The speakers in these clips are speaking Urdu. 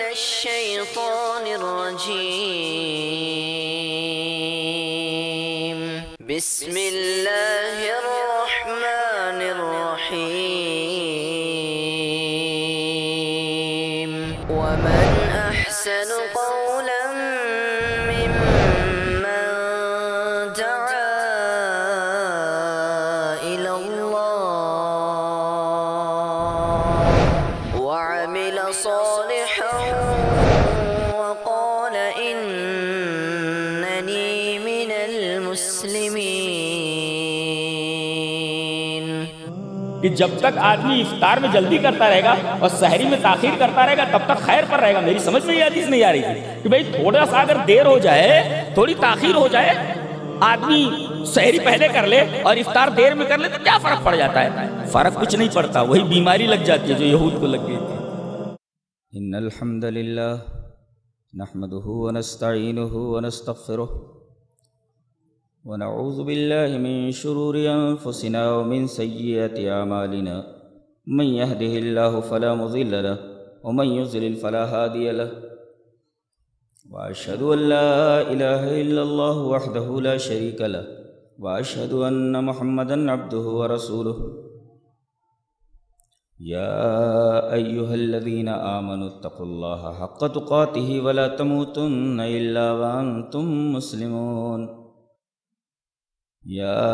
الشيطان الرجيم. بسم الله الرحمن الرحيم. ومن أحسن قولا ممن دعا إلى الله وعمل صالحا وقال إنني من المسلمين. کہ جب تک آدمی افطار میں جلدی کرتا رہے گا اور سحری میں تاخیر کرتا رہے گا تب تک خیر پر رہے گا. میری سمجھ میں یہ حدیث نہیں آ رہی تھی کہ بھئی تھوڑا سا اگر دیر ہو جائے، تھوڑی تاخیر ہو جائے، آدمی سحری پہلے کر لے اور افطار دیر میں کر لے تو کیا فرق پڑ جاتا ہے؟ فرق کچھ نہیں پڑتا، وہی بیماری لگ جاتی ہے جو یہود کو لگ گئی تھی. ان الحمد للہ نحمده ونستعینه ونستغفره ونعوذ باللہ من شرور انفسنا ومن سیئات اعمالنا من يهده اللہ فلا مضل له ومن يضلل فلا هادی له واشهد ان لا الہ الا اللہ وحدہ لا شریک له واشهد ان محمدا عبده ورسوله. یا ایہا الذین آمنوا اتقوا اللہ حق تقاته ولا تموتن الا وانتم مسلمون. یا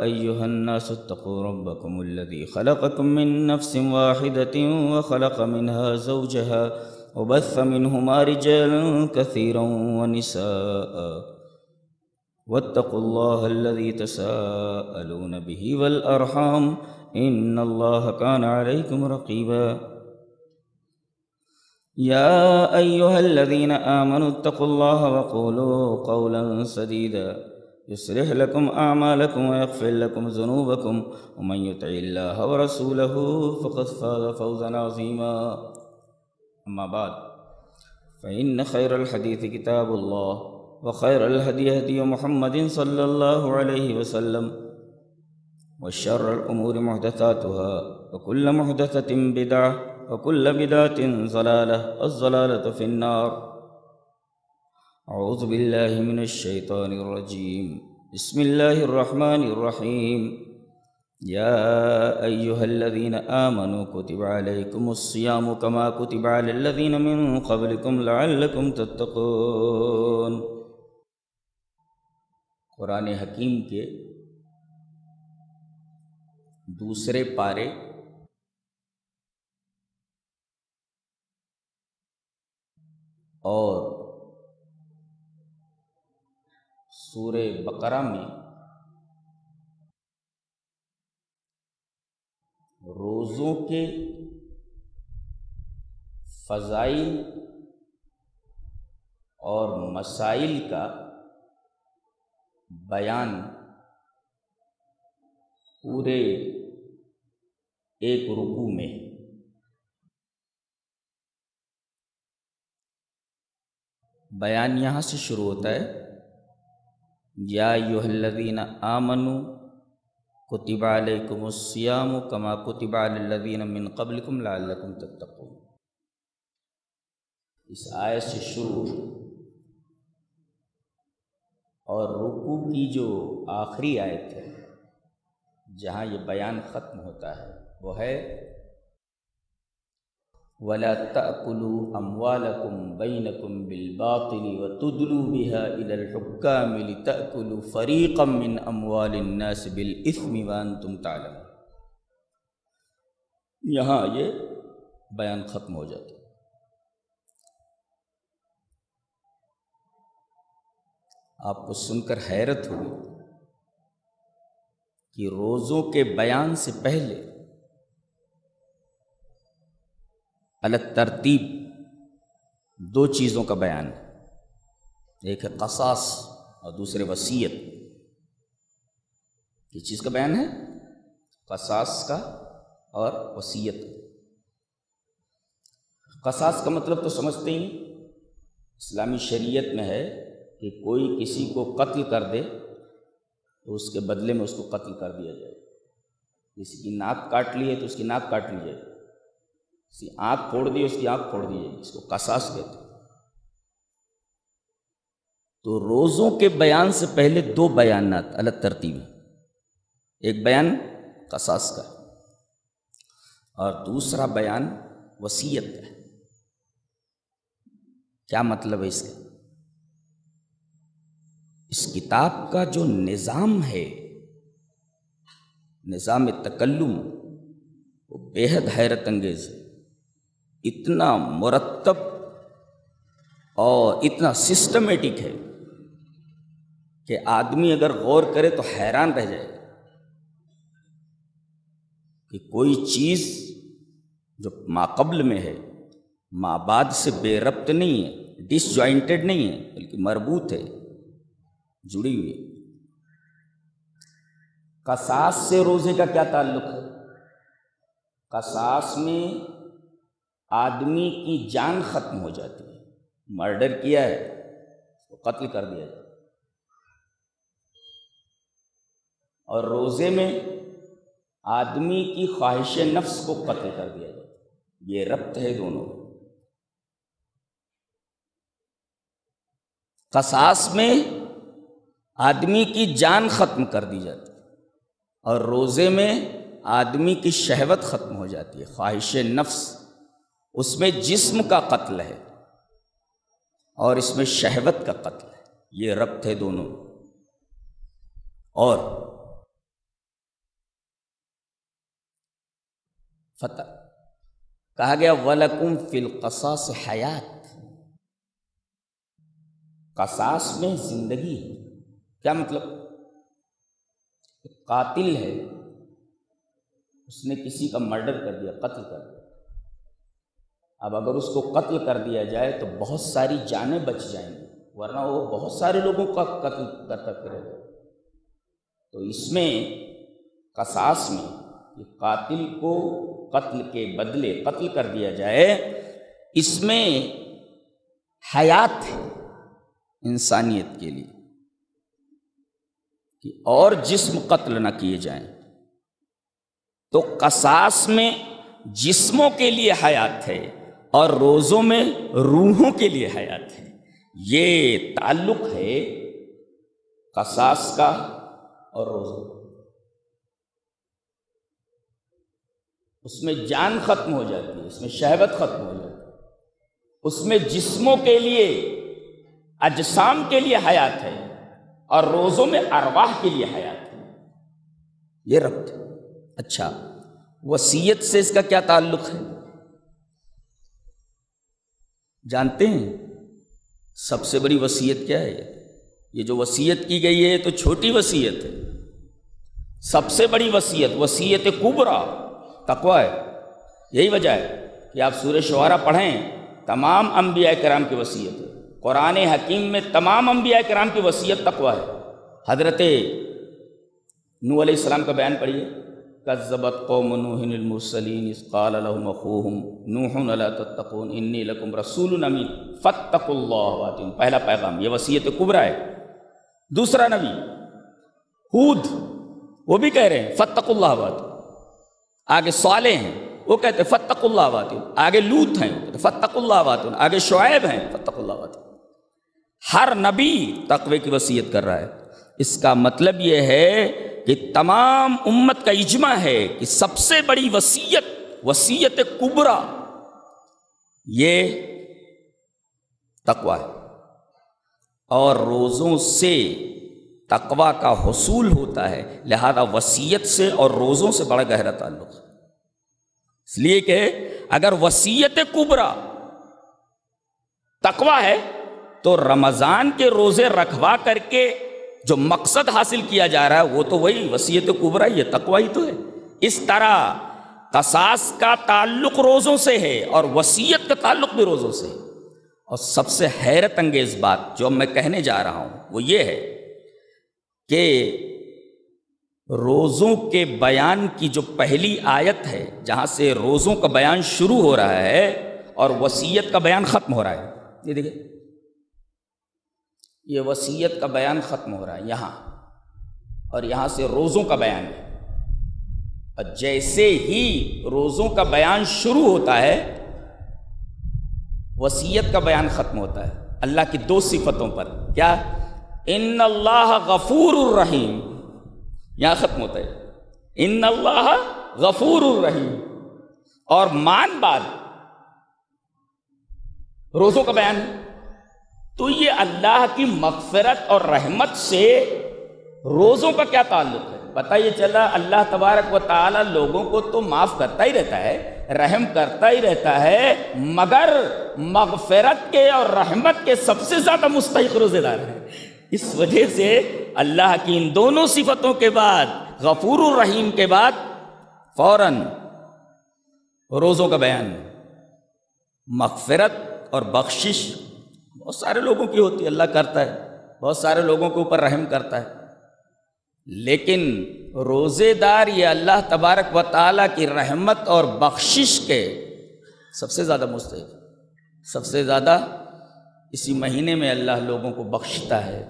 ایہا الناس اتقوا ربکم الذی خلقکم من نفس واحدة وخلق منها زوجها وبث منهما رجالا كثيرا ونساء واتقوا الله الذي تساءلون به والأرحام إن الله كان عليكم رقيبا. يا أيها الذين آمنوا اتقوا الله وقولوا قولا سديدا يصلح لكم أعمالكم ويغفر لكم ذنوبكم ومن يطع الله ورسوله فقد فاز فوزا عظيما. أما بعد فإن خير الحديث كتاب الله وخير الهدي هدي محمد صلى الله عليه وسلم وشر الأمور محدثاتها وكل محدثة بدعة وكل بدعة ضلالة الضلالة في النار. أعوذ بالله من الشيطان الرجيم. بسم الله الرحمن الرحيم. يا أيها الذين آمنوا كتب عليكم الصيام كما كتب على الذين من قبلكم لعلكم تتقون. قرآن حکیم کے دوسرے پارے اور سورہ بقرہ میں روزوں کے فضائل اور مسائل کا بیان پورے ایک رکوع میں. بیان یہاں سے شروع ہوتا ہے یا ایھا الذین آمنوا کتب علیکم الصیام کما کتب علی الذین من قبلکم لعلکم تتقون. اس آیت سے شروع اور رکوع کی جو آخری آیت ہے جہاں یہ بیان ختم ہوتا ہے وہ ہے وَلَا تَأْكُلُوا أَمْوَالَكُمْ بَيْنَكُمْ بِالْبَاطِلِ وَتُدْلُوا بِهَا إِلَى الْحُكَّامِ لِتَأْكُلُوا فَرِيقًا مِّنْ أَمْوَالِ النَّاسِ بِالْإِثْمِ وَأَنْتُمْ تَعْلَمُونَ. یہاں یہ بیان ختم ہو جاتا ہے. آپ کو سن کر حیرت ہوئی کہ روزوں کے بیان سے پہلے الگ ترتیب دو چیزوں کا بیان ہے. ایک ہے قصاص اور دوسرے وصیت. کس چیز کا بیان ہے؟ قصاص کا اور وصیت. قصاص کا مطلب تو سمجھتے ہی اسلامی شریعت میں ہے کہ کوئی کسی کو قتل کر دے تو اس کے بدلے میں اس کو قتل کر دیا جائے. کسی کی ناک کاٹ لی ہے تو اس کی ناک کاٹ لی جائے. اس کی آنکھ پھوڑ دی، اس کی آنکھ پھوڑ دی جائے، اس کو قصاص کہتے ہیں۔ تو روزوں کے بیان سے پہلے دو بیانات الگ ترتیب ہیں، ایک بیان قصاص کا اور دوسرا بیان وصیت کا۔ کیا مطلب ہے اس کا؟ اس کتاب کا جو نظام ہے، نظام تکلم، وہ بے حد حیرت انگیز ہے، اتنا مرتب اور اتنا سسٹمیٹک ہے کہ آدمی اگر غور کرے تو حیران رہ جائے کہ کوئی چیز جو ماقبل میں ہے ما بعد سے بے ربط نہیں ہے، ڈس جوائنٹڈ نہیں ہے، بلکہ مربوط ہے، جڑی ہوئی ہے۔ قصاص سے روزے کا کیا تعلق ہے؟ قصاص میں آدمی کی جان ختم ہو جاتی ہے، مرڈر کیا ہے تو قتل کر دیا جاتا ہے، اور روزے میں آدمی کی خواہش نفس کو قتل کر دیا جاتا ہے۔ یہ ربط ہے دونوں۔ قصاص میں آدمی کی جان ختم کر دی جاتی ہے، اور روزے میں آدمی کی شہوت ختم ہو جاتی ہے، خواہش نفس۔ اس میں جسم کا قتل ہے اور اس میں شہوت کا قتل ہے، یہ ربط ہے دونوں۔ اور فتح کہا گیا وَلَكُمْ فِي الْقَصَاصِ حَيَاتٌ، قصاص میں زندگی ہے۔ کیا مطلب؟ قاتل ہے، اس نے کسی کا مرڈر کر دیا، قتل کر دیا۔ اب اگر اس کو قتل کر دیا جائے تو بہت ساری جانیں بچ جائیں گی، ورنہ وہ بہت سارے لوگوں کا قتل کرتا پھرے گا۔ تو اس میں قصاص میں کہ قاتل کو قتل کے بدلے قتل کر دیا جائے، اس میں حیات ہے انسانیت کے لیے، کہ اور جسم قتل نہ کیے جائیں۔ تو قصاص میں جسموں کے لیے حیات ہے اور روزوں میں روحوں کے لیے حیات ہے۔ یہ تعلق ہے قصاص کا اور روزوں کا۔ اس میں جان ختم ہو جاتی ہے، اس میں شہوت ختم ہو جاتی ہے، اس میں جسموں کے لیے، اجسام کے لیے حیات ہے، اور روزوں میں ارواح کے لیے حیات ہے۔ یہ ربط ہے۔ اچھا، وصیت سے اس کا کیا تعلق ہے؟ جانتے ہیں سب سے بڑی وصیت کیا ہے؟ یہ جو وصیت کی گئی ہے تو چھوٹی وصیت ہے، سب سے بڑی وصیت وصیت کبریٰ تقویٰ ہے۔ یہی وجہ ہے کہ آپ سورہ شعراء پڑھیں، تمام انبیاء کرام کی وصیت ہے۔ قرآن حکیم میں تمام انبیاء کرام کی وصیت تقویٰ ہے۔ حضرت نوح علیہ السلام کا بیان پڑھیے، کذبت قوم نوح المرسلین اذ قال لهم اخوهم نوح الا تتقون انی لکم رسول امین فاتقوا اللہ واتقون۔ پہلا پیغام یہ وصیت کبریٰ ہے۔ دوسرا نبی ہود، وہ بھی کہہ رہے ہیں فاتقوا اللہ واتقون۔ آگے صالح ہیں، وہ کہتے ہیں فاتقوا اللہ واتقون۔ آگے لوط ہیں، فاتقوا اللہ واتقون۔ آگے شعیب ہیں، فاتقوا اللہ واتقون۔ ہر نبی تقوی کی وصیت کر رہا ہے۔ اس کا مطلب یہ ہے کہ تمام امت کا اجماع ہے کہ سب سے بڑی وصیت، وصیت کبریٰ، یہ تقویٰ ہے، اور روزوں سے تقویٰ کا حصول ہوتا ہے، لہذا وصیت سے اور روزوں سے بڑا گہرا تعلق ہے۔ اس لیے کہ اگر وصیت کبریٰ تقویٰ ہے تو رمضان کے روزے رکھوا کر کے جو مقصد حاصل کیا جا رہا ہے وہ تو وہی وصیت کبریٰ، یہ تقویٰ ہی تو ہے۔ اس طرح قصاص کا تعلق روزوں سے ہے اور وصیت کا تعلق بھی روزوں سے ہے۔ اور سب سے حیرت انگیز بات جو میں کہنے جا رہا ہوں وہ یہ ہے کہ روزوں کے بیان کی جو پہلی آیت ہے، جہاں سے روزوں کا بیان شروع ہو رہا ہے اور وصیت کا بیان ختم ہو رہا ہے، یہ دیکھیں، یہ وصیت کا بیان ختم ہو رہا ہے یہاں، اور یہاں سے روزوں کا بیان ہے۔ اور جیسے ہی روزوں کا بیان شروع ہوتا ہے وصیت کا بیان ختم ہوتا ہے اللہ کی دو صفتوں پر. کیا؟ ان اللہ غفور الرحیم. یہاں ختم ہوتا ہے ان اللہ غفور الرحیم. اور بعد روزوں کا بیان. تو یہ اللہ کی مغفرت اور رحمت سے روزوں کا کیا تعلق ہے؟ پتہ یہ چلا اللہ تبارک و تعالی لوگوں کو تو معاف کرتا ہی رہتا ہے، رحم کرتا ہی رہتا ہے، مگر مغفرت کے اور رحمت کے سب سے زیادہ مستحق روزے دار ہیں. اس وجہ سے اللہ کی ان دونوں صفتوں کے بعد، غفور الرحیم کے بعد، فوراً روزوں کا بیان. مغفرت اور بخشش بہت سارے لوگوں کی ہوتی ہے، اللہ کرتا ہے، بہت سارے لوگوں کے اوپر رحم کرتا ہے، لیکن روزے دار یہ اللہ تبارک و تعالیٰ کی رحمت اور بخشش کے سب سے زیادہ مستحق. سب سے زیادہ اسی مہینے میں اللہ لوگوں کو بخشتا ہے،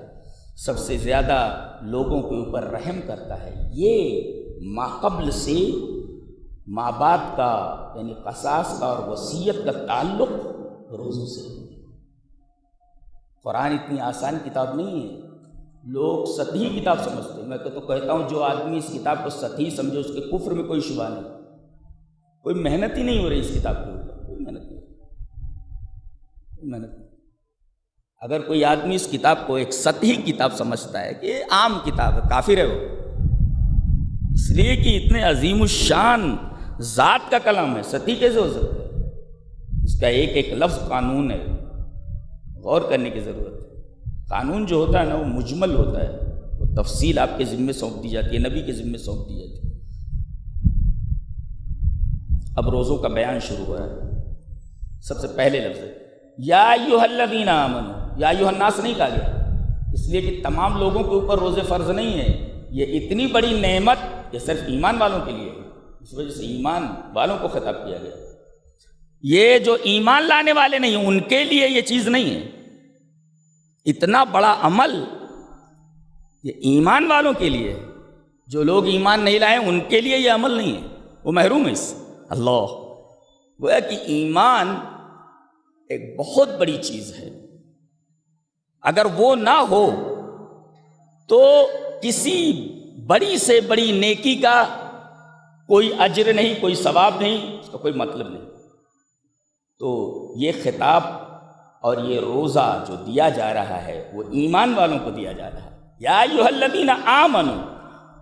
سب سے زیادہ لوگوں کے اوپر رحم کرتا ہے. یہ ماقبل سے ماں باپ کا یعنی قصاص کا اور وصیت کا تعلق روزوں سے. قرآن اتنی آسان کتاب نہیں ہے، لوگ سطحی کتاب سمجھتے ہیں. میں تو کہتا ہوں جو آدمی اس کتاب کو سطحی سمجھے اس کے کفر میں کوئی شبہ نہیں. کوئی محنت ہی نہیں ہو رہی اس کتاب کے اوپر، کوئی محنت نہیں. اگر کوئی آدمی اس کتاب کو ایک سطحی کتاب سمجھتا ہے کہ یہ عام کتاب ہے، کافر ہے وہ. اس لیے کہ اتنے عظیم الشان ذات کا کلام ہے، سطحی کیسے ہو سکتا ہے؟ اس کا ایک ایک لفظ قانون ہے، غور کرنے کی ضرورت ہے. قانون جو ہوتا ہے نا وہ مجمل ہوتا ہے، وہ تفصیل آپ کے ذمے سونپ دی جاتی ہے، نبی کے ذمے سونپ دی جاتی ہے. اب روزوں کا بیان شروع ہوا ہے. سب سے پہلے لفظ ہے یا ایھا الذین آمنوا. یا ایھا الناس نہیں کہا گیا اس لیے کہ تمام لوگوں کے اوپر روزے فرض نہیں ہے. یہ اتنی بڑی نعمت یہ صرف ایمان والوں کے لیے ہے، اس وجہ سے ایمان والوں کو خطاب کیا گیا. یہ جو ایمان لانے والے نہیں ہیں ان کے لیے یہ چیز نہیں ہے. اتنا بڑا عمل یہ ایمان والوں کے لیے ہے. جو لوگ ایمان نہیں لائے ان کے لیے یہ عمل نہیں ہے، وہ محروم ہے اس سے. اللہ گویا کہ ایمان ایک بہت بڑی چیز ہے. اگر وہ نہ ہو تو کسی بڑی سے بڑی نیکی کا کوئی اجر نہیں، کوئی ثواب نہیں، اس کا کوئی مطلب نہیں. تو یہ خطاب اور یہ روزہ جو دیا جا رہا ہے وہ ایمان والوں کو دیا جا رہا ہے. یا ایھا الذین آمنوا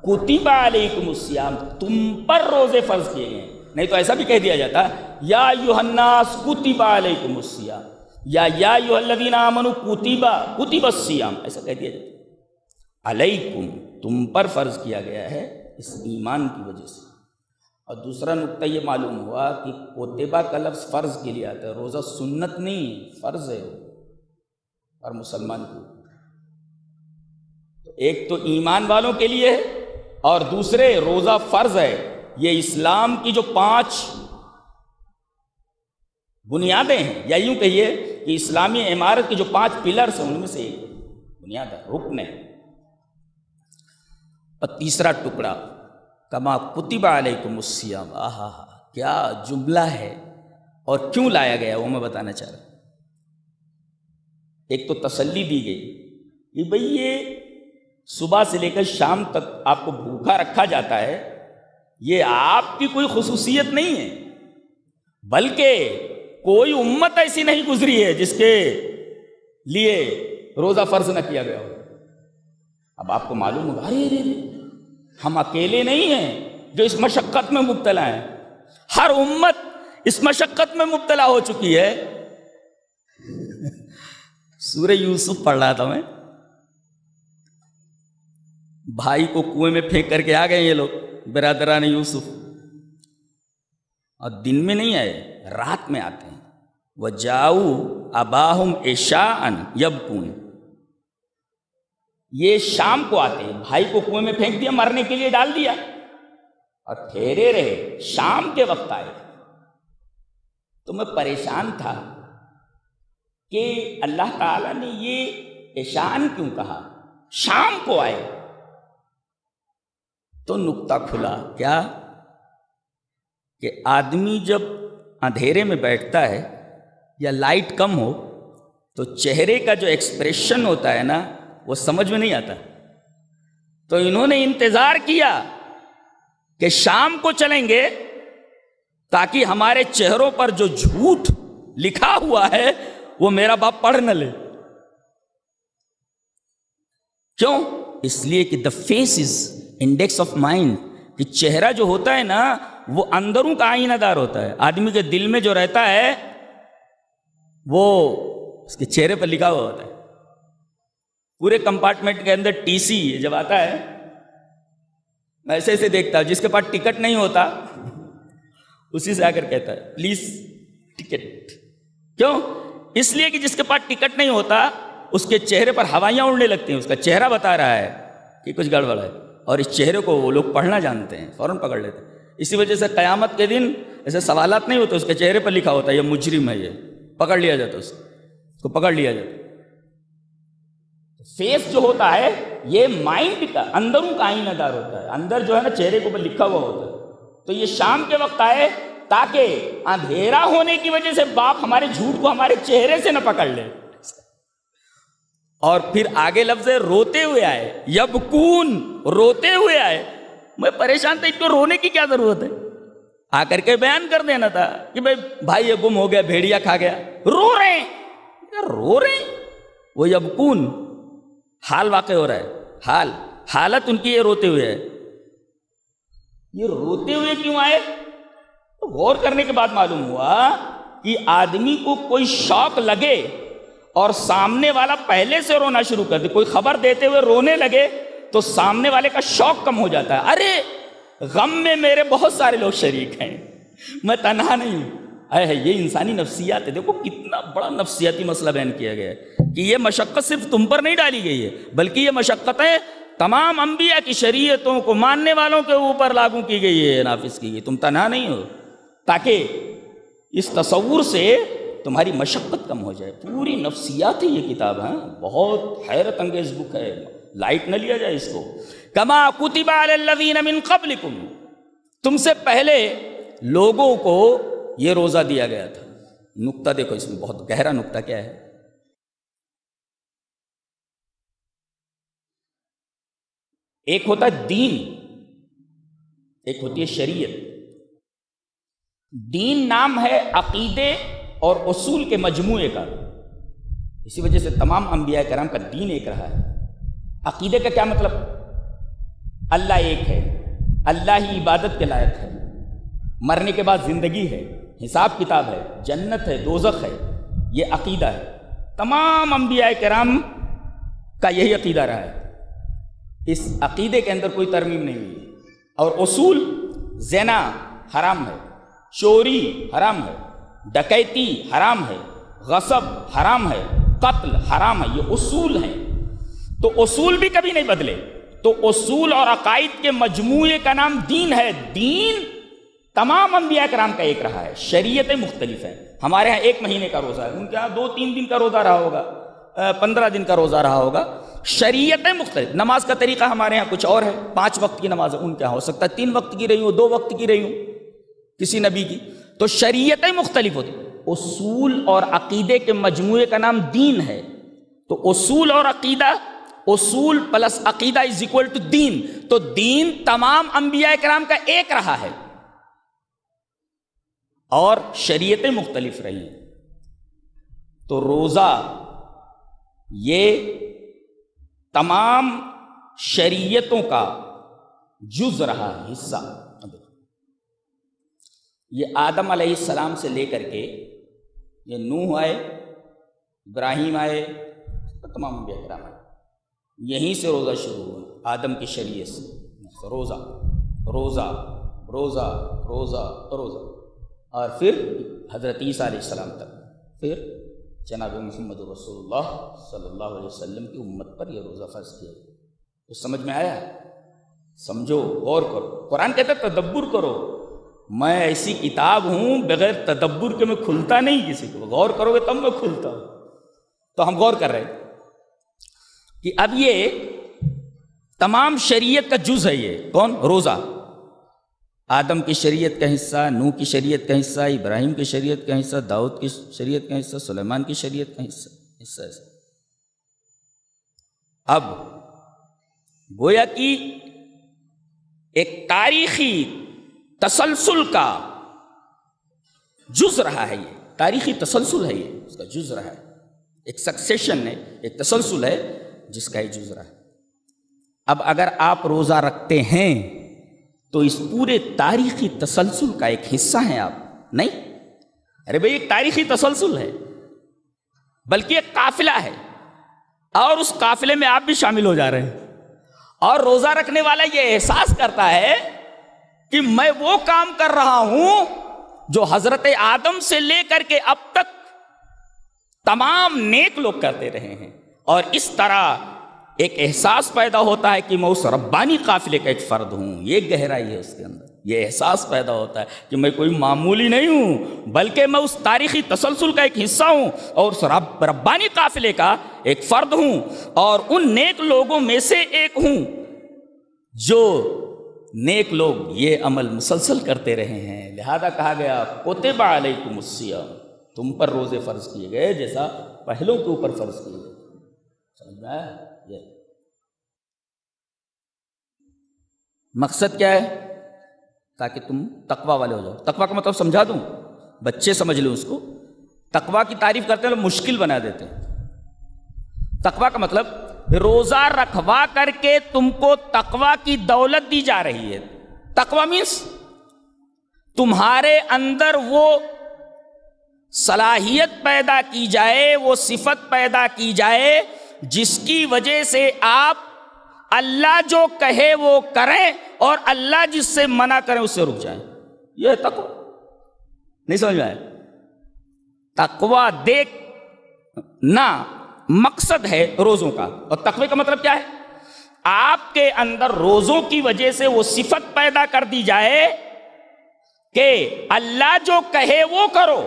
کتب علیکم الصیام. تم پر روزے فرض کیے گئے. نہیں تو ایسا بھی کہہ دیا جاتا یا ایھا الناس کتب علیکم الصیام یا ایھا الذین آمنوا کتب الصیام، ایسا کہہ دیا جاتا. علیکم تم پر فرض کیا گیا ہے اس ایمان کی وجہ سے. اور دوسرا نقطہ یہ معلوم ہوا کہ کوتبہ کا لفظ فرض کے لیے آتا ہے. روزہ سنت نہیں ہے، فرض ہے اور مسلمان کو. ایک تو ایمان والوں کے لیے ہے اور دوسرے روزہ فرض ہے. یہ اسلام کی جو 5 بنیادیں ہیں، یا یوں کہیے کہ اسلامی عمارت کی جو 5 پلرز ہیں ان میں سے ایک بنیاد ہے، رکن ہے. اور تیسرا ٹکڑا کما کتب علیکم الصیام. آہا کیا جملہ ہے اور کیوں لایا گیا وہ میں بتانا چاہ رہا ہوں. ایک تو تسلی دی گئی کہ بھئی یہ صبح سے لے کر شام تک آپ کو بھوکا رکھا جاتا ہے، یہ آپ کی کوئی خصوصیت نہیں ہے، بلکہ کوئی امت ایسی نہیں گزری ہے جس کے لیے روزہ فرض نہ کیا گیا ہو. اب آپ کو معلوم ہوگا ارے ہم اکیلے نہیں ہیں جو اس مشقت میں مبتلا ہیں، ہر امت اس مشقت میں مبتلا ہو چکی ہے. سورہ یوسف پڑھ رہا تھا میں، بھائی کو کنویں میں پھینک کر کے آ گئے یہ لوگ برادران یوسف، اور دن میں نہیں آئے، رات میں آتے ہیں. وَجَاءُوا أَبَاهُمْ عِشَاءً يَبْكُونَ. یہ شام کو آتے ہیں، بھائی کو کنویں میں پھینک دیا، مرنے کے لیے ڈال دیا، اور ٹھہرے رہے. شام کے وقت آئے تو میں پریشان تھا کہ اللہ تعالیٰ نے یہ عشاءً کیوں کہا، شام کو آئے. تو نکتہ کھلا کیا کہ آدمی جب اندھیرے میں بیٹھتا ہے یا لائٹ کم ہو تو چہرے کا جو ایکسپریشن ہوتا ہے نا وہ سمجھ میں نہیں آتا. تو انہوں نے انتظار کیا کہ شام کو چلیں گے تاکہ ہمارے چہروں پر جو جھوٹ لکھا ہوا ہے وہ میرا باپ پڑھ نہ لے. کیوں؟ اس لیے کہ the face is index of mind, کہ چہرہ جو ہوتا ہے نا وہ اندروں کا آئینہ دار ہوتا ہے. آدمی کے دل میں جو رہتا ہے وہ اس کے چہرے پر لکھا ہوا ہوتا ہے. پورے کمپارٹمنٹ کے اندر ٹی سی جب آتا ہے میں ایسے ایسے دیکھتا ہوں، جس کے پاس ٹکٹ نہیں ہوتا اسی سے آ کر کہتا ہے پلیز ٹکٹ. کیوں؟ اس لیے کہ جس کے پاس ٹکٹ نہیں ہوتا اس کے چہرے پر ہوائیاں اڑنے لگتی ہیں، اس کا چہرہ بتا رہا ہے کہ کچھ گڑبڑ ہے، اور اس چہرے کو وہ لوگ پڑھنا جانتے ہیں، فوراً پکڑ لیتے ہیں. اسی وجہ سے قیامت کے دن ایسے سوالات نہیں ہوتے، اس کے چہرے پر لکھا ہوتا ہے یہ مجرم ہے، یہ پکڑ لیا جاتا ہے، اس کو پکڑ لیا جاتا. فیس جو ہوتا ہے یہ مائنڈ کا اندروں کا آئینہ دار ہوتا ہے، اندر جو ہے نا چہرے کے اوپر لکھا ہوا ہوتا ہے. تو یہ شام کے وقت آئے تاکہ اندھیرا ہونے کی وجہ سے باپ ہمارے جھوٹ کو ہمارے چہرے سے نہ پکڑ لے. اور پھر آگے لفظ ہے روتے ہوئے آئے، یبکون، روتے ہوئے آئے. میں پریشان تھا، اس کو رونے کی کیا ضرورت ہے؟ آ کر کے بیان کر دینا تھا کہ بھائی یہ گم ہو گیا، بھیڑیا کھا گیا. رو رہے ہیں، رو رہے ہیں. وہ یبکون حال واقع ہو رہا ہے، حالت ان کی یہ روتے ہوئے ہے. یہ روتے ہوئے کیوں آئے؟ تو غور کرنے کے بعد معلوم ہوا کہ آدمی کو کوئی شوق لگے اور سامنے والا پہلے سے رونا شروع کر دے، کوئی خبر دیتے ہوئے رونے لگے تو سامنے والے کا شوق کم ہو جاتا ہے. ارے غم میں میرے بہت سارے لوگ شریک ہیں، میں تنہا نہیں ہوں. یہ انسانی نفسیات ہے. دیکھو کتنا بڑا نفسیاتی مسئلہ بیان کیا گیا ہے کہ یہ مشقت صرف تم پر نہیں ڈالی گئی ہے، بلکہ یہ مشقتیں تمام انبیاء کی شریعتوں کو ماننے والوں کے اوپر لاگو کی گئی ہے، نافذ کی گئی. تم تنہا نہیں ہو، تاکہ اس تصور سے تمہاری مشقت کم ہو جائے. پوری نفسیات ہے یہ کتاب. بہت حیرت انگیز بک ہے، لائٹ نہ لیا جائے اس کو. کما کتب علی الذین من قبلکم، تم سے پہلے لوگوں کو یہ روزہ دیا گیا تھا. نقطہ دیکھو اس میں، بہت گہرا نقطہ کیا ہے. ایک ہوتا ہے دین، ایک ہوتی ہے شریعت. دین نام ہے عقیدے اور اصول کے مجموعے کا. اسی وجہ سے تمام انبیاء کرام کا دین ایک رہا ہے. عقیدے کا کیا مطلب؟ اللہ ایک ہے، اللہ ہی عبادت کے لائق ہے، مرنے کے بعد زندگی ہے، حساب کتاب ہے، جنت ہے، دوزخ ہے. یہ عقیدہ ہے. تمام انبیاء کرام کا یہی عقیدہ رہا ہے. اس عقیدے کے اندر کوئی ترمیم نہیں ہوئی. اور اصول، زنا حرام ہے، چوری حرام ہے، ڈکیتی حرام ہے، غصب حرام ہے، قتل حرام ہے. یہ اصول ہیں. تو اصول بھی کبھی نہیں بدلے. تو اصول اور عقائد کے مجموعے کا نام دین ہے. دین تمام انبیاء کرام کا ایک رہا ہے. شریعتیں مختلف ہیں. ہمارے ہاں 1 مہینے کا روزہ ہے، ان کے ہاں 2-3 دن کا روزہ رہا ہوگا، 15 دن کا روزہ رہا ہوگا. شریعتیں مختلف. نماز کا طریقہ ہمارے ہاں کچھ اور ہے، 5 وقت کی نماز ہے، ان کے ہاں ہو سکتا ہے 3 وقت کی رہی ہوں، 2 وقت کی رہی ہوں کسی نبی کی. تو شریعتیں مختلف ہوتی. اصول اور عقیدے کے مجموعے کا نام دین ہے. تو اصول اور عقیدہ، اصول پلس عقیدہ از اکول ٹو دین. تو دین تمام انبیاء کرام کا ایک رہا ہے اور شریعتیں مختلف رہی. تو روزہ یہ تمام شریعتوں کا جز رہا ہے، حصہ. یہ آدم علیہ السلام سے لے کر کے یہ نوح آئے، ابراہیم آئے، تمام انبیاء کرام آئے، یہیں سے روزہ شروع ہوا. آدم کی شریعت سے روزہ روزہ روزہ روزہ روزہ، اور پھر حضرت عیسیٰ علیہ السلام تک، پھر جناب محمد رسول اللہ صلی اللہ علیہ وسلم کی امت پر یہ روزہ فرض کیا. تو سمجھ میں آیا؟ سمجھو، غور کرو. قرآن کہتا ہے تدبر کرو. میں ایسی کتاب ہوں بغیر تدبر کے میں کھلتا نہیں کسی کو. غور کرو گے تب میں کھلتا ہوں. تو ہم غور کر رہے ہیں کہ اب یہ تمام شریعت کا جز ہے. یہ کون؟ روزہ. آدم کی شریعت کا حصہ، نوح کی شریعت کا حصہ، ابراہیم کی شریعت کا حصہ، داؤد کی شریعت کا حصہ، سلیمان کی شریعت کا حصہ ہے۔ اب گویا کہ ایک تاریخی تسلسل کا جز رہا ہے، یہ تاریخی تسلسل ہے، یہ اس کا جز رہا ہے، ایک سکسیشن ہے، ایک تسلسل ہے جس کا یہ جز رہا ہے۔ اب اگر آپ روزہ رکھتے ہیں تو اس پورے تاریخی تسلسل کا ایک حصہ ہیں آپ؟ نہیں، ارے بھئی ایک تاریخی تسلسل ہے، بلکہ ایک قافلہ ہے، اور اس قافلے میں آپ بھی شامل ہو جا رہے ہیں۔ اور روزہ رکھنے والا یہ احساس کرتا ہے کہ میں وہ کام کر رہا ہوں جو حضرت آدم سے لے کر کے اب تک تمام نیک لوگ کرتے رہے ہیں، اور اس طرح ایک احساس پیدا ہوتا ہے کہ میں اس ربانی قافلے کا ایک فرد ہوں۔ یہ گہرائی ہے اس کے اندر، یہ احساس پیدا ہوتا ہے کہ میں کوئی معمولی نہیں ہوں، بلکہ میں اس تاریخی تسلسل کا ایک حصہ ہوں، اور اس ربانی قافلے کا ایک فرد ہوں، اور ان نیک لوگوں میں سے ایک ہوں جو نیک لوگ یہ عمل مسلسل کرتے رہے ہیں۔ لہذا کہا گیا کتب علیکم الصیام، تم پر روزے فرض کیے گئے جیسا پہلوں کے اوپر فرض کیے گئے۔ سمجھ میں آیا؟ یہ مقصد کیا ہے؟ تاکہ تم تقوی والے ہو جاؤ۔ تقوی کا مطلب سمجھا دوں، بچے سمجھ لیں اس کو۔ تقوی کی تعریف کرتے ہیں لوگ مشکل بنا دیتے ہیں۔ تقوی کا مطلب روزہ رکھوا کر کے تم کو تقوی کی دولت دی جا رہی ہے۔ تقوی مینس تمہارے اندر وہ صلاحیت پیدا کی جائے، وہ صفت پیدا کی جائے جس کی وجہ سے آپ اللہ جو کہے وہ کریں، اور اللہ جس سے منع کریں اس سے رک جائیں۔ یہ ہے تقوی۔ نہیں سمجھ میں آیا؟ تقوی دیکھنا مقصد ہے روزوں کا، اور تقوی کا مطلب کیا ہے؟ آپ کے اندر روزوں کی وجہ سے وہ صفت پیدا کر دی جائے کہ اللہ جو کہے وہ کرو،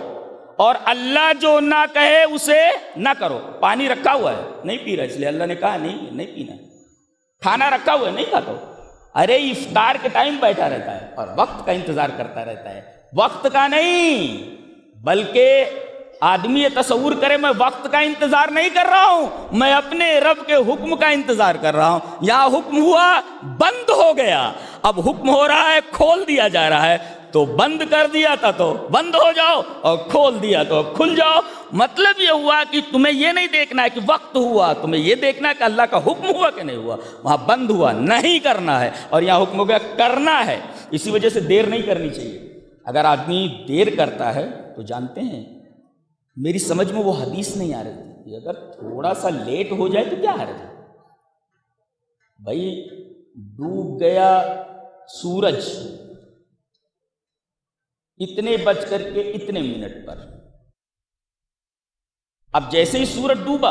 اور اللہ جو نہ کہے اسے نہ کرو۔ پانی رکھا ہوا ہے نہیں پی رہا، اس لیے اللہ نے کہا نہیں پینا۔ کھانا رکھا ہوا ہے نہیں کھاتا، ارے افطار کے ٹائم بیٹھا رہتا ہے اور وقت کا انتظار کرتا رہتا ہے، وقت کا نہیں، بلکہ آدمی یہ تصور کرے میں وقت کا انتظار نہیں کر رہا ہوں، میں اپنے رب کے حکم کا انتظار کر رہا ہوں۔ یہاں حکم ہوا بند ہو گیا، اب حکم ہو رہا ہے کھول دیا جا رہا ہے، تو بند کر دیا تھا تو بند ہو جاؤ، اور کھول دیا تو کھل جاؤ۔ مطلب یہ ہوا کہ تمہیں یہ نہیں دیکھنا ہے کہ وقت ہوا، تمہیں یہ دیکھنا ہے کہ اللہ کا حکم ہوا کہ نہیں ہوا۔ وہاں بند ہوا نہیں کرنا ہے، اور یہاں حکم ہو گیا کرنا ہے۔ اسی وجہ سے دیر نہیں کرنی چاہیے۔ اگر آدمی دیر کرتا ہے تو جانتے ہیں، میری سمجھ میں وہ حدیث نہیں آ رہی تھی کہ اگر تھوڑا سا لیٹ ہو جائے تو کیا حرج ہے؟ بھائی ڈوب گیا سورج اتنے بج کر کے اتنے منٹ پر، اب جیسے ہی سورج ڈوبا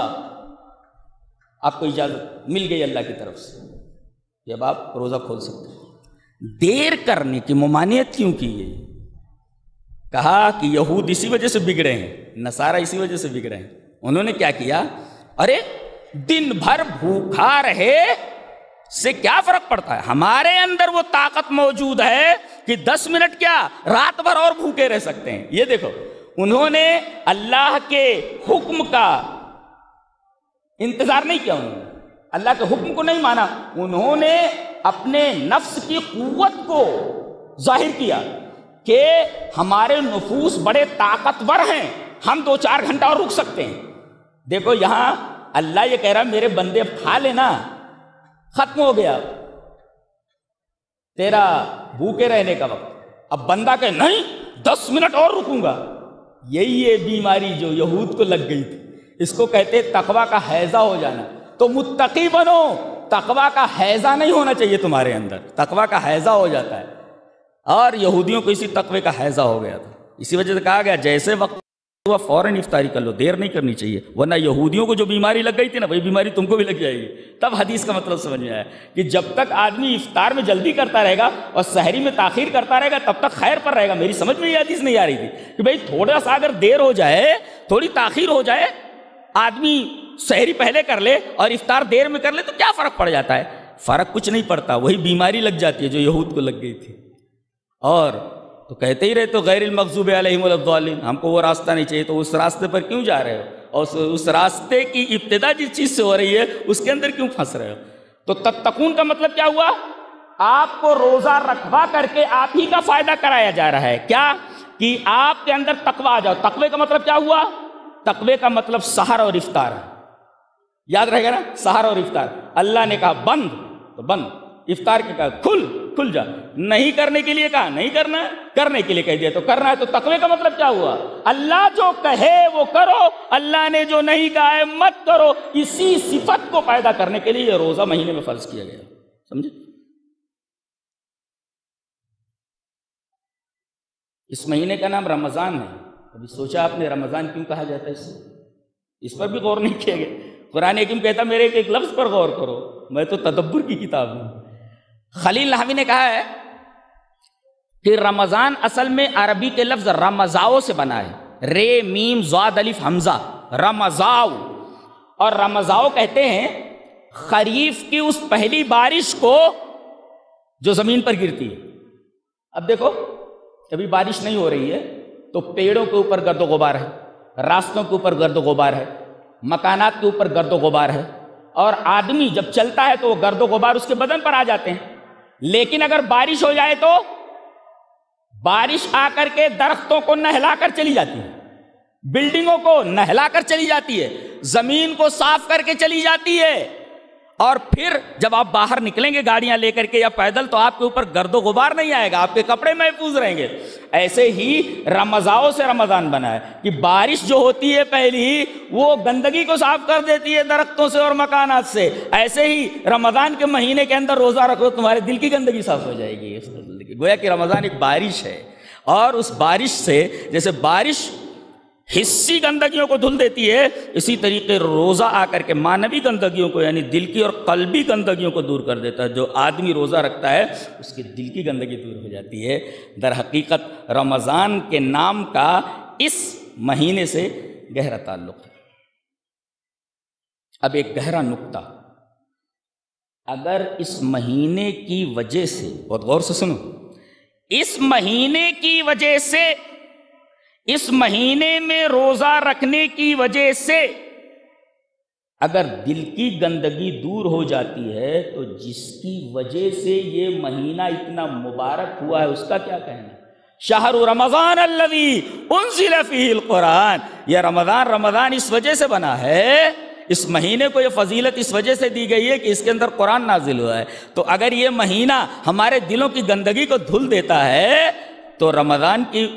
آپ کو اجازت مل گئی اللہ کی طرف سے کہ اب آپ روزہ کھول سکتے ہیں۔ دیر کرنے کی ممانعت کیوں کی گئی؟ کہا کہ یہود اسی وجہ سے بگڑے ہیں، نصارہ اسی وجہ سے بگڑے ہیں۔ انہوں نے کیا کیا؟ ارے دن بھر بھوکھا رہے سے کیا فرق پڑتا ہے؟ ہمارے اندر وہ طاقت موجود ہے کہ 10 منٹ کیا رات بھر اور بھوکے رہ سکتے ہیں۔ یہ دیکھو، انہوں نے اللہ کے حکم کا انتظار نہیں کیا، انہوں نے اللہ کے حکم کو نہیں مانا، انہوں نے اپنے نفس کی قوت کو ظاہر کیا کہ ہمارے نفوس بڑے طاقتور ہیں، ہم 2-4 گھنٹہ اور رک سکتے ہیں۔ دیکھو یہاں اللہ یہ کہہ رہا میرے بندے اب کھا لینا، ختم ہو گیا تیرا بھوکے رہنے کا وقت۔ اب بندہ کہ نہیں 10 منٹ اور رکوں گا۔ یہی ہے بیماری جو یہود کو لگ گئی تھی، اس کو کہتے تقوی کا حیضہ ہو جانا۔ تو متقی بنو، تقوی کا حیضہ نہیں ہونا چاہیے تمہارے اندر، تقوی کا حیضہ ہو جاتا ہے، اور یہودیوں کو اسی تقوی کا حیضہ ہو گیا تھا۔ اسی وجہ سے کہا گیا جیسے وقت ہوا فوراً افطاری کر لو، دیر نہیں کرنی چاہیے، ورنہ یہودیوں کو جو بیماری لگ گئی تھی نا وہی بیماری تم کو بھی لگ جائے گی۔ تب حدیث کا مطلب سمجھ میں آیا کہ جب تک آدمی افطار میں جلدی کرتا رہے گا اور سحری میں تاخیر کرتا رہے گا تب تک خیر پر رہے گا۔ میری سمجھ میں یہ حدیث نہیں آ رہی تھی کہ بھئی تھوڑا سا اگر دیر ہو جائے، تھوڑی تاخیر ہو جائے، آدمی سحری پہلے کر لے اور افطار دیر میں کر لے تو کیا فرق پڑ جاتا ہے؟ فرق کچھ نہیں پڑتا، وہی بیماری لگ جاتی ہے جو یہود کو لگ گئی تھی۔ اور تو کہتے ہی رہے تو غیر المغضوب علیہم ولا الضالین، ہم کو وہ راستہ نہیں چاہیے، تو اس راستے پر کیوں جا رہے ہو؟ اور اس راستے کی ابتدا جس چیز سے ہو رہی ہے اس کے اندر کیوں پھنس رہے ہو؟ تو تتقون کا مطلب کیا ہوا؟ آپ کو روزہ رکھوا کر کے آپ ہی کا فائدہ کرایا جا رہا ہے، کیا کہ آپ کے اندر تقوی آ جاؤ۔ تقوی کا مطلب کیا ہوا؟ تقوی کا مطلب سحر اور افطار ہے، یاد رہے گا نا، سحر اور افطار۔ اللہ نے کہا بند تو بند، افطار کے کہا کھل جا، نہیں کرنے کے لیے کہا نہیں کرنا ہے، کرنے کے لیے کہہ دیا تو کرنا ہے۔ تو تقوی کا مطلب کیا ہوا؟ اللہ جو کہے وہ کرو، اللہ نے جو نہیں کہا ہے مت کرو۔ اسی صفت کو پیدا کرنے کے لیے یہ روزہ مہینے میں فرض کیا گیا، سمجھے؟ اس مہینے کا نام رمضان ہے۔ ابھی سوچا آپ نے رمضان کیوں کہا جاتا ہے اس پر بھی غور نہیں کیا گیا۔ قرآن حکیم کہتا میرے ایک لفظ پر غور کرو، میں تو تدبر کی کتاب ہوں۔ خلیل لاہوی نے کہا ہے کہ رمضان اصل میں عربی کے لفظ رمضاؤ سے بنا ہے، رے میم ضاد الف حمزہ، رمضاؤ۔ اور رمضاؤ کہتے ہیں خریف کی اس پہلی بارش کو جو زمین پر گرتی ہے۔ اب دیکھو کبھی بارش نہیں ہو رہی ہے تو پیڑوں کے اوپر گرد و غبار ہے، راستوں کے اوپر گرد و غبار ہے، مکانات کے اوپر گرد و غبار ہے، اور آدمی جب چلتا ہے تو وہ گرد و غبار اس کے بدن پر آ جاتے ہیں۔ لیکن اگر بارش ہو جائے تو بارش آ کر کے درختوں کو نہلا کر چلی جاتی ہے، بلڈنگوں کو نہلا کر چلی جاتی ہے، زمین کو صاف کر کے چلی جاتی ہے، اور پھر جب آپ باہر نکلیں گے گاڑیاں لے کر کے یا پیدل تو آپ کے اوپر گرد و غبار نہیں آئے گا، آپ کے کپڑے محفوظ رہیں گے۔ ایسے ہی رمضاؤ سے رمضان بنا ہے کہ بارش جو ہوتی ہے پہلی وہ گندگی کو صاف کر دیتی ہے درختوں سے اور مکانات سے، ایسے ہی رمضان کے مہینے کے اندر روزہ رکھو تمہارے دل کی گندگی صاف ہو جائے گی۔ گویا کہ رمضان ایک بارش ہے، اور اس بارش سے جیسے بارش حصی گندگیوں کو دھل دیتی ہے، اسی طریقے روزہ آ کر کے مانوی گندگیوں کو یعنی دل کی اور قلبی گندگیوں کو دور کر دیتا ہے۔ جو آدمی روزہ رکھتا ہے اس کے دل کی گندگی دور ہو جاتی ہے۔ در حقیقت رمضان کے نام کا اس مہینے سے گہرا تعلق ہے۔ اب ایک گہرا نکتہ، اگر اس مہینے کی وجہ سے، بہت غور سے سنو، اس مہینے کی وجہ سے، اس مہینے میں روزہ رکھنے کی وجہ سے اگر دل کی گندگی دور ہو جاتی ہے تو جس کی وجہ سے یہ مہینہ اتنا مبارک ہوا ہے اس کا کیا کہنا؟ شہر رمضان الذی انزل فیہ القرآن، یہ رمضان اس وجہ سے بنا ہے، اس مہینے کو یہ فضیلت اس وجہ سے دی گئی ہے کہ اس کے اندر قرآن نازل ہوا ہے۔ تو اگر یہ مہینہ ہمارے دلوں کی گندگی کو دھل دیتا ہے تو رمضان کی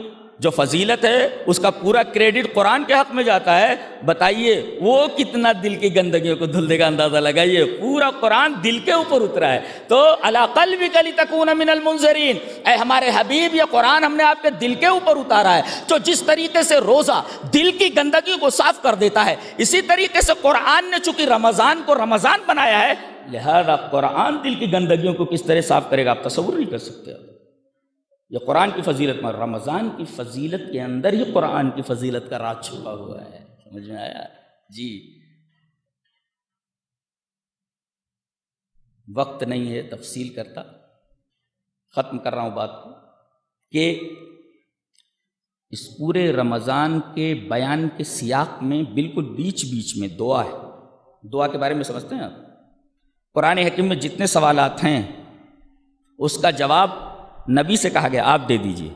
جو فضیلت ہے اس کا پورا کریڈٹ قرآن کے حق میں جاتا ہے۔ بتائیے وہ کتنا دل کی گندگیوں کو دھل دے گا، اندازہ لگائیے۔ پورا قرآن دل کے اوپر اترا ہے۔ تو علی قلبک لتکون من المنذرین، اے ہمارے حبیب یہ قرآن ہم نے آپ کے دل کے اوپر اتارا ہے۔ جو جس طریقے سے روزہ دل کی گندگی کو صاف کر دیتا ہے، اسی طریقے سے قرآن نے چونکہ رمضان کو رمضان بنایا ہے، لہذا قرآن دل کی گندگیوں کو کس طرح صاف کرے گا آپ تصور نہیں کر سکتے۔ یہ قرآن کی فضیلت میں، رمضان کی فضیلت کے اندر ہی قرآن کی فضیلت کا راز چھپا ہوا ہے۔ سمجھ میں آیا؟ جی وقت نہیں ہے تفصیل کرتا، ختم کر رہا ہوں بات کو، کہ اس پورے رمضان کے بیان کے سیاق میں بالکل بیچ بیچ میں دعا ہے۔ دعا کے بارے میں سمجھتے ہیں آپ؟ قرآن حکیم میں جتنے سوالات ہیں اس کا جواب نبی سے کہا گیا آپ دے دیجئے،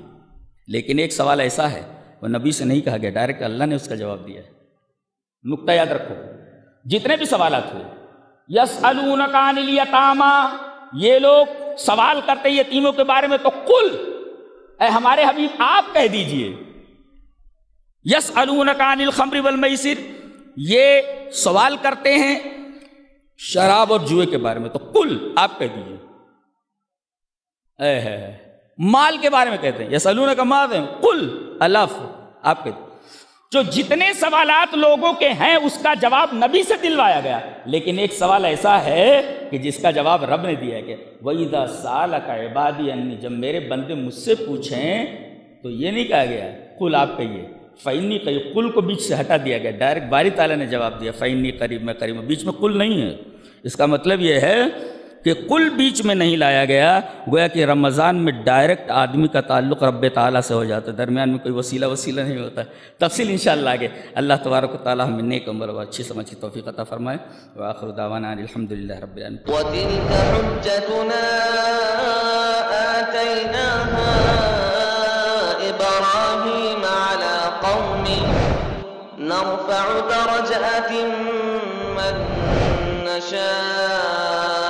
لیکن ایک سوال ایسا ہے وہ نبی سے نہیں کہا گیا، ڈائریکٹ اللہ نے اس کا جواب دیا ہے۔ نکتہ یاد رکھو، جتنے بھی سوالات ہوئے، یسألونک عن الیتامی، یہ لوگ سوال کرتے ہیں یتیموں کے بارے میں، تو قل، اے ہمارے حبیب آپ کہہ دیجئے، یسألونک عن الخمر والمیسر، یہ سوال کرتے ہیں شراب اور جوئے کے بارے میں، تو قل آپ کہہ دیجئے۔ مال کے بارے میں کہتے ہیں یسألونک ماذا، قل الف، آپ کہتے ہیں۔ جو جتنے سوالات لوگوں کے ہیں اس کا جواب نبی سے دلوایا گیا، لیکن ایک سوال ایسا ہے کہ جس کا جواب رب نے دیا کہ وَإِذَا سَأَلَكَ عِبَادِي عَنِّي، جب میرے بندے مجھ سے پوچھیں تو یہ نہیں کہا گیا قل آپ کہیے، فَإِنِّي قَرِيبٌ، قل کو بیچ سے ہٹا دیا گیا، ڈائریکٹ باری تعالیٰ نے جواب دیا فَإِنِّي قَرِيبٌ، میں قریب، بیچ میں قل نہیں ہے۔ اس کا مطلب یہ ہے کہ کل بیچ میں نہیں لایا گیا، گویا کہ رمضان میں ڈائریکٹ آدمی کا تعلق رب تعالیٰ سے ہو جاتا ہے، درمیان میں کوئی وسیلہ نہیں ہوتا. تفصیل انشاءاللہ آگے. اللہ تبارک و تعالیٰ ہمیں نیک عمل و اچھی سمجھ کی توفیق عطا فرمائے. وآخر دعوانا الحمدللہ رب العالمین. وتلك حجتنا آتيناها إبراهيم على قومه نرفع درجات من نشاء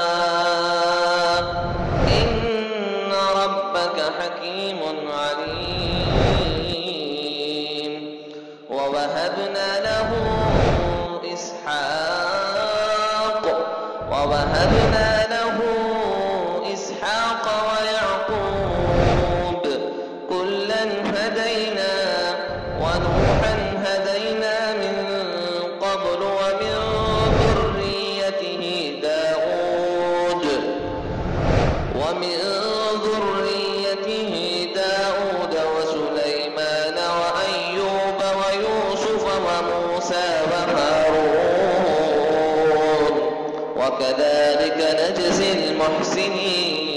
إن ربك حكيم عليم. ووهبنا له إسحاق ويعقوب كلا هدينا ونوحا هدينا من قبل ومن ذريته داود وسليمان وأيوب ويوسف وموسى وهارون وكذلك نجزي المحسنين.